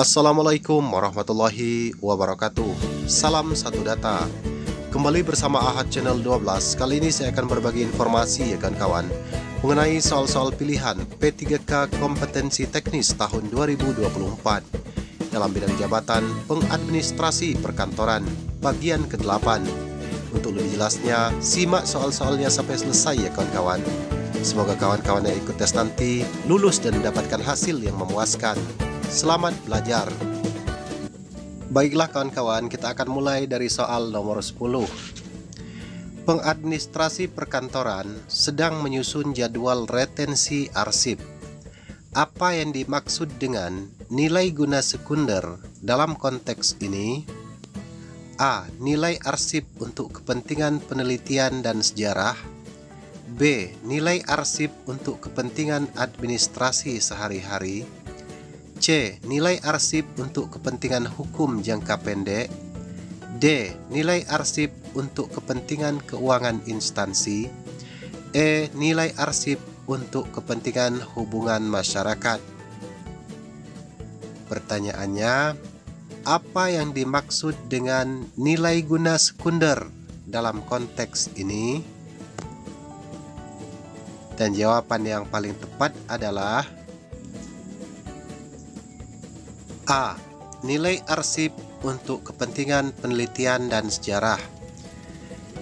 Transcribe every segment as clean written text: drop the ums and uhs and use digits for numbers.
Assalamualaikum warahmatullahi wabarakatuh. Salam satu data. Kembali bersama Ahad Channel 12. Kali ini saya akan berbagi informasi ya kawan-kawan mengenai soal-soal pilihan P3K kompetensi teknis tahun 2024 dalam bidang jabatan pengadministrasi perkantoran bagian ke-8. Untuk lebih jelasnya, simak soal-soalnya sampai selesai ya kawan-kawan. Semoga kawan-kawan yang ikut tes nanti lulus dan mendapatkan hasil yang memuaskan. Selamat belajar. Baiklah kawan-kawan, kita akan mulai dari soal nomor 10. Pengadministrasi perkantoran sedang menyusun jadwal retensi arsip. Apa yang dimaksud dengan nilai guna sekunder dalam konteks ini? A. Nilai arsip untuk kepentingan penelitian dan sejarah. B. Nilai arsip untuk kepentingan administrasi sehari-hari. C. Nilai arsip untuk kepentingan hukum jangka pendek. D. Nilai arsip untuk kepentingan keuangan instansi. E. Nilai arsip untuk kepentingan hubungan masyarakat. Pertanyaannya, apa yang dimaksud dengan nilai guna sekunder dalam konteks ini? Dan jawaban yang paling tepat adalah A. Nilai arsip untuk kepentingan penelitian dan sejarah.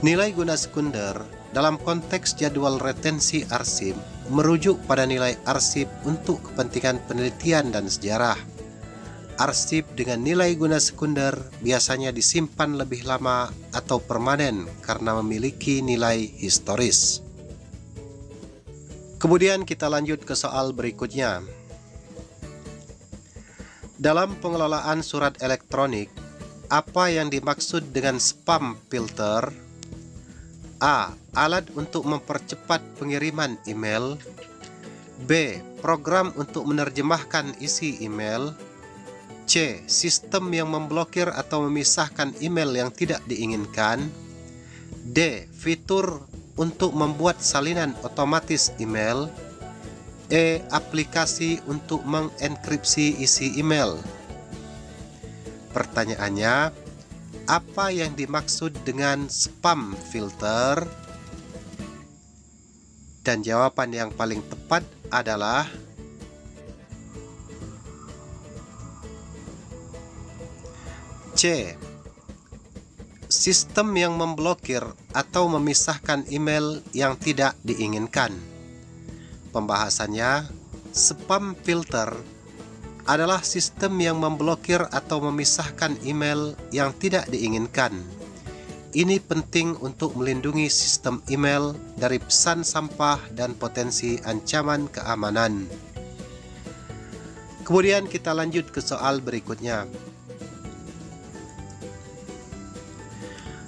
Nilai guna sekunder dalam konteks jadwal retensi arsip merujuk pada nilai arsip untuk kepentingan penelitian dan sejarah. Arsip dengan nilai guna sekunder biasanya disimpan lebih lama atau permanen karena memiliki nilai historis. Kemudian kita lanjut ke soal berikutnya. Dalam pengelolaan surat elektronik, apa yang dimaksud dengan spam filter? A. Alat untuk mempercepat pengiriman email. B. Program untuk menerjemahkan isi email. C. Sistem yang memblokir atau memisahkan email yang tidak diinginkan. D. Fitur untuk membuat salinan otomatis email. E. Aplikasi untuk mengenkripsi isi email. Pertanyaannya, apa yang dimaksud dengan spam filter? Dan jawaban yang paling tepat adalah C. Sistem yang memblokir atau memisahkan email yang tidak diinginkan. Pembahasannya, spam filter adalah sistem yang memblokir atau memisahkan email yang tidak diinginkan. Ini penting untuk melindungi sistem email dari pesan sampah dan potensi ancaman keamanan. Kemudian kita lanjut ke soal berikutnya.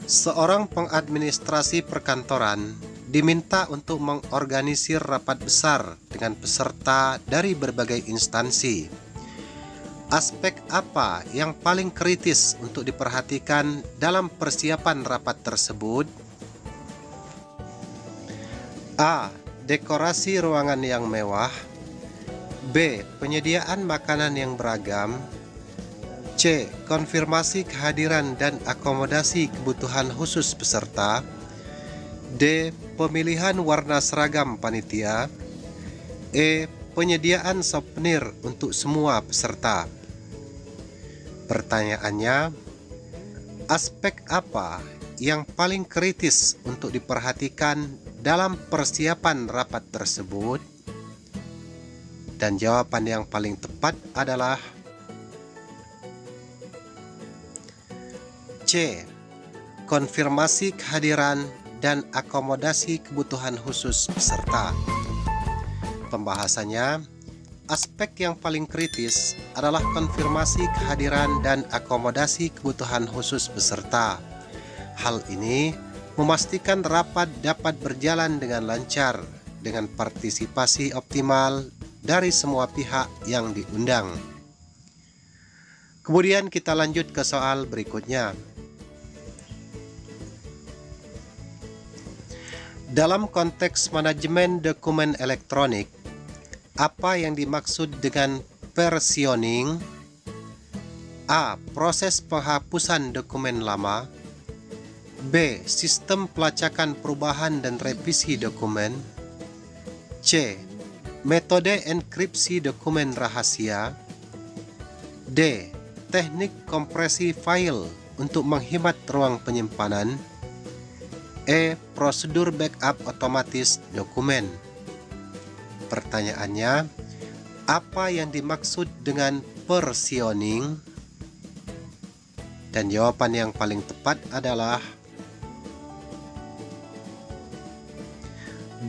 Seorang pengadministrasi perkantoran diminta untuk mengorganisir rapat besar dengan peserta dari berbagai instansi. Aspek apa yang paling kritis untuk diperhatikan dalam persiapan rapat tersebut? A. Dekorasi ruangan yang mewah. B. Penyediaan makanan yang beragam. C. Konfirmasi kehadiran dan akomodasi kebutuhan khusus peserta. D. Pemilihan warna seragam panitia. E. Penyediaan souvenir untuk semua peserta. Pertanyaannya, aspek apa yang paling kritis untuk diperhatikan dalam persiapan rapat tersebut? Dan jawaban yang paling tepat adalah C. Konfirmasi kehadiran dan akomodasi kebutuhan khusus peserta. Pembahasannya, aspek yang paling kritis adalah konfirmasi kehadiran dan akomodasi kebutuhan khusus peserta. Hal ini memastikan rapat dapat berjalan dengan lancar dengan partisipasi optimal dari semua pihak yang diundang. Kemudian kita lanjut ke soal berikutnya. Dalam konteks manajemen dokumen elektronik, apa yang dimaksud dengan versioning? A. Proses penghapusan dokumen lama. B. Sistem pelacakan perubahan dan revisi dokumen. C. Metode enkripsi dokumen rahasia. D. Teknik kompresi file untuk menghemat ruang penyimpanan. E. Prosedur backup otomatis dokumen. Pertanyaannya, apa yang dimaksud dengan versioning? Dan jawaban yang paling tepat adalah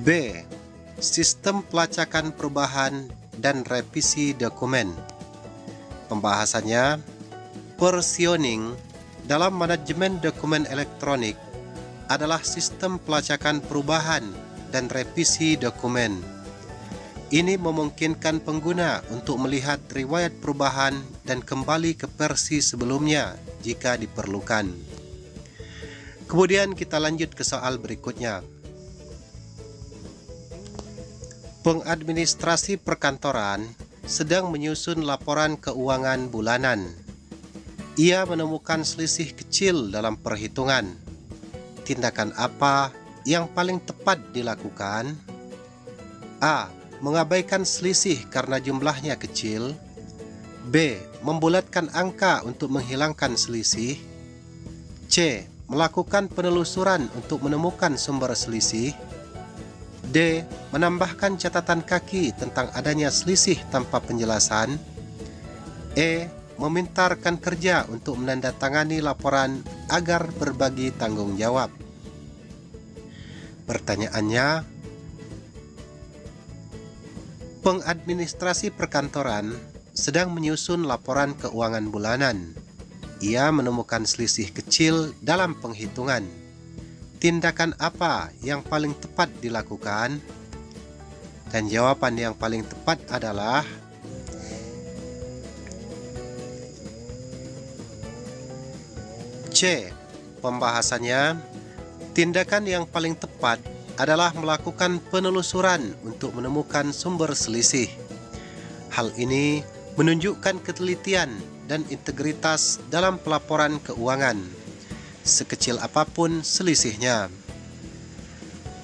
B. Sistem pelacakan perubahan dan revisi dokumen. Pembahasannya, versioning dalam manajemen dokumen elektronik adalah sistem pelacakan perubahan dan revisi dokumen. Ini memungkinkan pengguna untuk melihat riwayat perubahan dan kembali ke versi sebelumnya jika diperlukan. Kemudian kita lanjut ke soal berikutnya. Pengadministrasi perkantoran sedang menyusun laporan keuangan bulanan. Ia menemukan selisih kecil dalam perhitungan. Tindakan apa yang paling tepat dilakukan? A. Mengabaikan selisih karena jumlahnya kecil. B. Membulatkan angka untuk menghilangkan selisih. C. Melakukan penelusuran untuk menemukan sumber selisih. D. Menambahkan catatan kaki tentang adanya selisih tanpa penjelasan. E. Meminta rekan kerja untuk menandatangani laporan agar berbagi tanggung jawab. Pertanyaannya, pengadministrasi perkantoran sedang menyusun laporan keuangan bulanan. Ia menemukan selisih kecil dalam penghitungan. Tindakan apa yang paling tepat dilakukan? Dan jawaban yang paling tepat adalah C. Pembahasannya, tindakan yang paling tepat adalah melakukan penelusuran untuk menemukan sumber selisih. Hal ini menunjukkan ketelitian dan integritas dalam pelaporan keuangan, sekecil apapun selisihnya.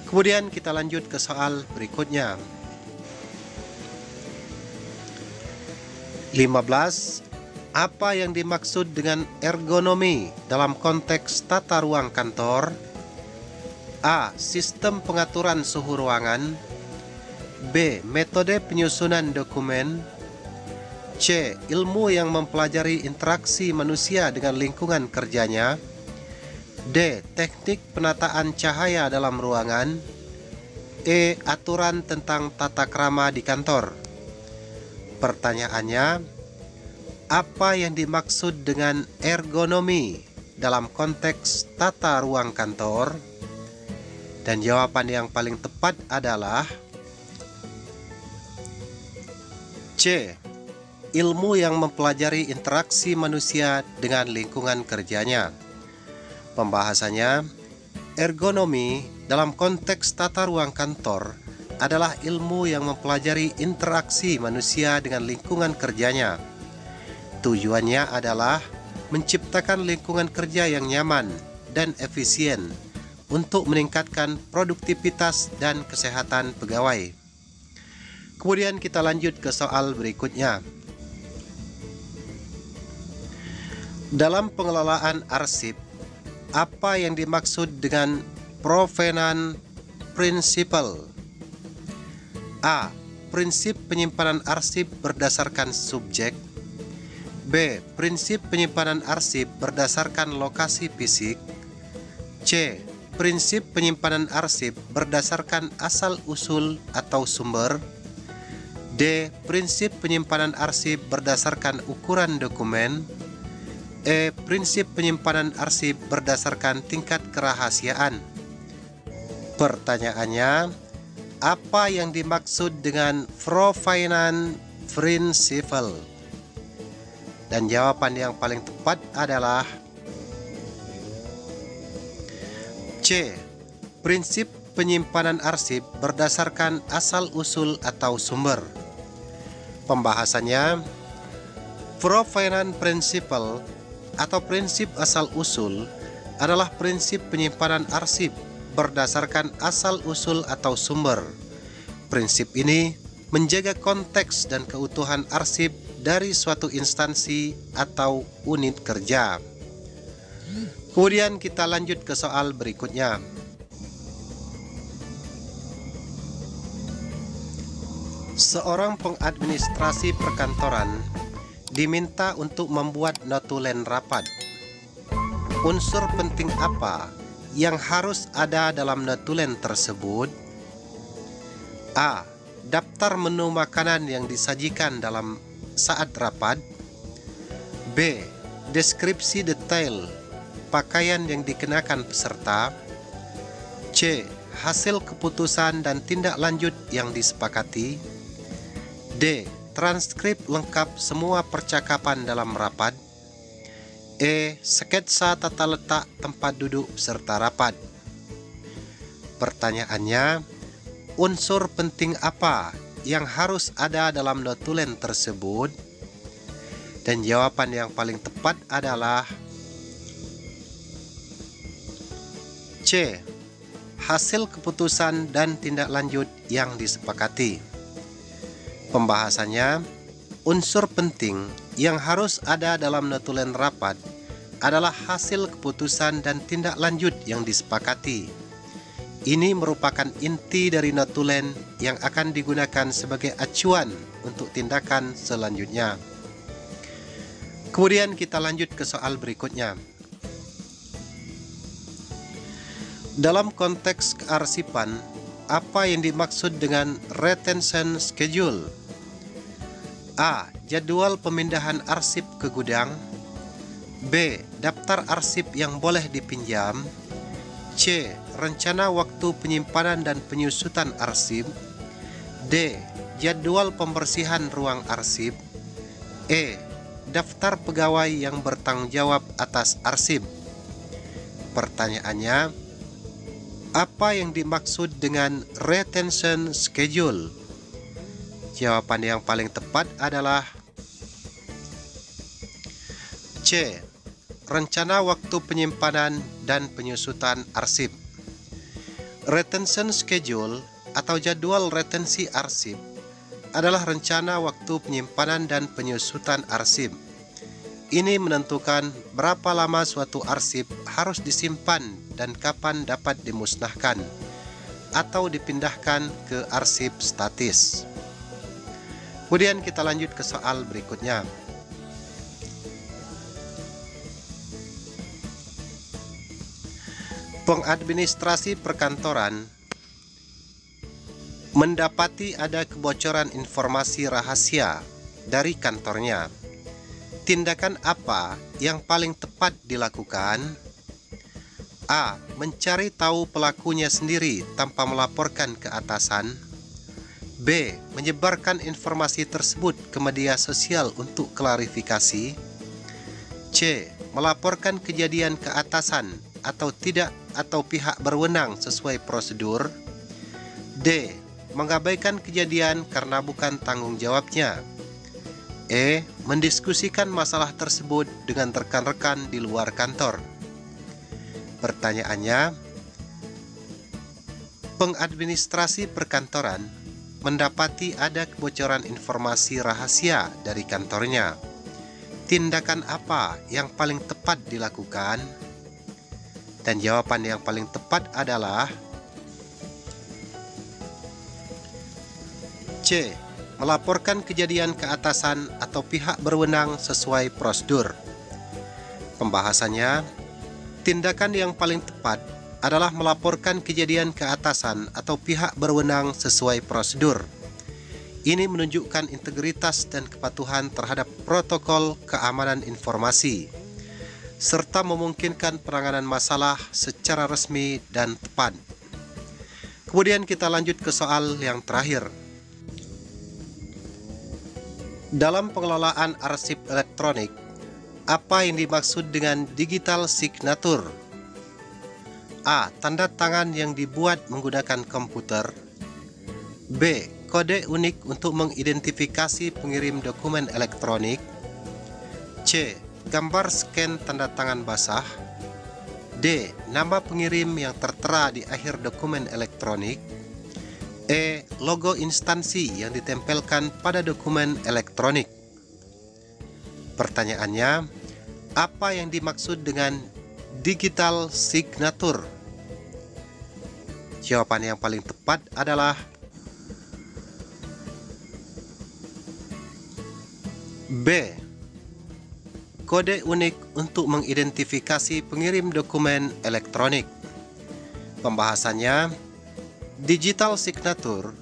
Kemudian kita lanjut ke soal berikutnya. 15. Apa yang dimaksud dengan ergonomi dalam konteks tata ruang kantor? A. Sistem pengaturan suhu ruangan. B. Metode penyusunan dokumen. C. Ilmu yang mempelajari interaksi manusia dengan lingkungan kerjanya. D. Teknik penataan cahaya dalam ruangan. E. Aturan tentang tata krama di kantor. Pertanyaannya, apa yang dimaksud dengan ergonomi dalam konteks tata ruang kantor? Dan jawaban yang paling tepat adalah C. Ilmu yang mempelajari interaksi manusia dengan lingkungan kerjanya. Pembahasannya, ergonomi dalam konteks tata ruang kantor adalah ilmu yang mempelajari interaksi manusia dengan lingkungan kerjanya. Tujuannya adalah menciptakan lingkungan kerja yang nyaman dan efisien untuk meningkatkan produktivitas dan kesehatan pegawai. Kemudian kita lanjut ke soal berikutnya. Dalam pengelolaan arsip, apa yang dimaksud dengan provenance principle? A. Prinsip penyimpanan arsip berdasarkan subjek. B. Prinsip penyimpanan arsip berdasarkan lokasi fisik. C. Prinsip penyimpanan arsip berdasarkan asal-usul atau sumber. D. Prinsip penyimpanan arsip berdasarkan ukuran dokumen. E. Prinsip penyimpanan arsip berdasarkan tingkat kerahasiaan. Pertanyaannya, apa yang dimaksud dengan provenance principle? Dan jawaban yang paling tepat adalah C. Prinsip penyimpanan arsip berdasarkan asal-usul atau sumber. Pembahasannya, Provenance Principle atau prinsip asal-usul adalah prinsip penyimpanan arsip berdasarkan asal-usul atau sumber. Prinsip ini menjaga konteks dan keutuhan arsip dari suatu instansi atau unit kerja. Kemudian kita lanjut ke soal berikutnya. Seorang pengadministrasi perkantoran diminta untuk membuat notulen rapat. Unsur penting apa yang harus ada dalam notulen tersebut? A. Daftar menu makanan yang disajikan dalam saat rapat. B. Deskripsi detail pakaian yang dikenakan peserta. C. Hasil keputusan dan tindak lanjut yang disepakati. D. Transkrip lengkap semua percakapan dalam rapat. E. Sketsa tata letak tempat duduk peserta rapat. Pertanyaannya, unsur penting apa yang harus ada dalam notulen tersebut? Dan jawaban yang paling tepat adalah C. Hasil keputusan dan tindak lanjut yang disepakati. Pembahasannya, unsur penting yang harus ada dalam notulen rapat adalah hasil keputusan dan tindak lanjut yang disepakati. Ini merupakan inti dari notulen yang akan digunakan sebagai acuan untuk tindakan selanjutnya. Kemudian kita lanjut ke soal berikutnya. Dalam konteks kearsipan, apa yang dimaksud dengan retention schedule? A. Jadwal pemindahan arsip ke gudang. B. Daftar arsip yang boleh dipinjam. C. Rencana waktu penyimpanan dan penyusutan arsip. D. Jadwal pembersihan ruang arsip. E. Daftar pegawai yang bertanggung jawab atas arsip. Pertanyaannya, apa yang dimaksud dengan retention schedule? Jawaban yang paling tepat adalah C. Rencana waktu penyimpanan dan penyusutan arsip. Retention schedule atau jadwal retensi arsip adalah rencana waktu penyimpanan dan penyusutan arsip. Ini menentukan berapa lama suatu arsip harus disimpan dan kapan dapat dimusnahkan atau dipindahkan ke arsip statis. Kemudian kita lanjut ke soal berikutnya. Pengadministrasi perkantoran mendapati ada kebocoran informasi rahasia dari kantornya. Tindakan apa yang paling tepat dilakukan? A. Mencari tahu pelakunya sendiri tanpa melaporkan ke atasan. B. Menyebarkan informasi tersebut ke media sosial untuk klarifikasi. C. Melaporkan kejadian ke atasan atau tidak atau pihak berwenang sesuai prosedur. D. Mengabaikan kejadian karena bukan tanggung jawabnya. E. Mendiskusikan masalah tersebut dengan rekan-rekan di luar kantor. Pertanyaannya, pengadministrasi perkantoran mendapati ada kebocoran informasi rahasia dari kantornya. Tindakan apa yang paling tepat dilakukan? Dan jawaban yang paling tepat adalah C. Melaporkan kejadian ke atasan atau pihak berwenang sesuai prosedur. Pembahasannya, tindakan yang paling tepat adalah melaporkan kejadian ke atasan atau pihak berwenang sesuai prosedur. Ini menunjukkan integritas dan kepatuhan terhadap protokol keamanan informasi, serta memungkinkan penanganan masalah secara resmi dan tepat. Kemudian kita lanjut ke soal yang terakhir. Dalam pengelolaan arsip elektronik, apa yang dimaksud dengan digital signature? A. Tanda tangan yang dibuat menggunakan komputer. B. Kode unik untuk mengidentifikasi pengirim dokumen elektronik. C. Gambar scan tanda tangan basah. D. Nama pengirim yang tertera di akhir dokumen elektronik. E. Logo instansi yang ditempelkan pada dokumen elektronik. Pertanyaannya, apa yang dimaksud dengan digital signature? Jawaban yang paling tepat adalah B. Kode unik untuk mengidentifikasi pengirim dokumen elektronik. Pembahasannya, digital signature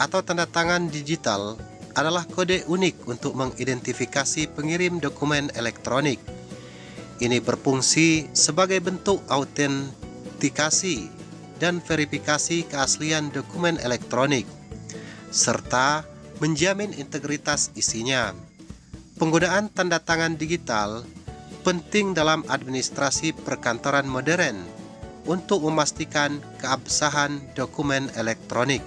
atau tanda tangan digital adalah kode unik untuk mengidentifikasi pengirim dokumen elektronik. Ini berfungsi sebagai bentuk autentikasi dan verifikasi keaslian dokumen elektronik, serta menjamin integritas isinya. Penggunaan tanda tangan digital penting dalam administrasi perkantoran modern untuk memastikan keabsahan dokumen elektronik.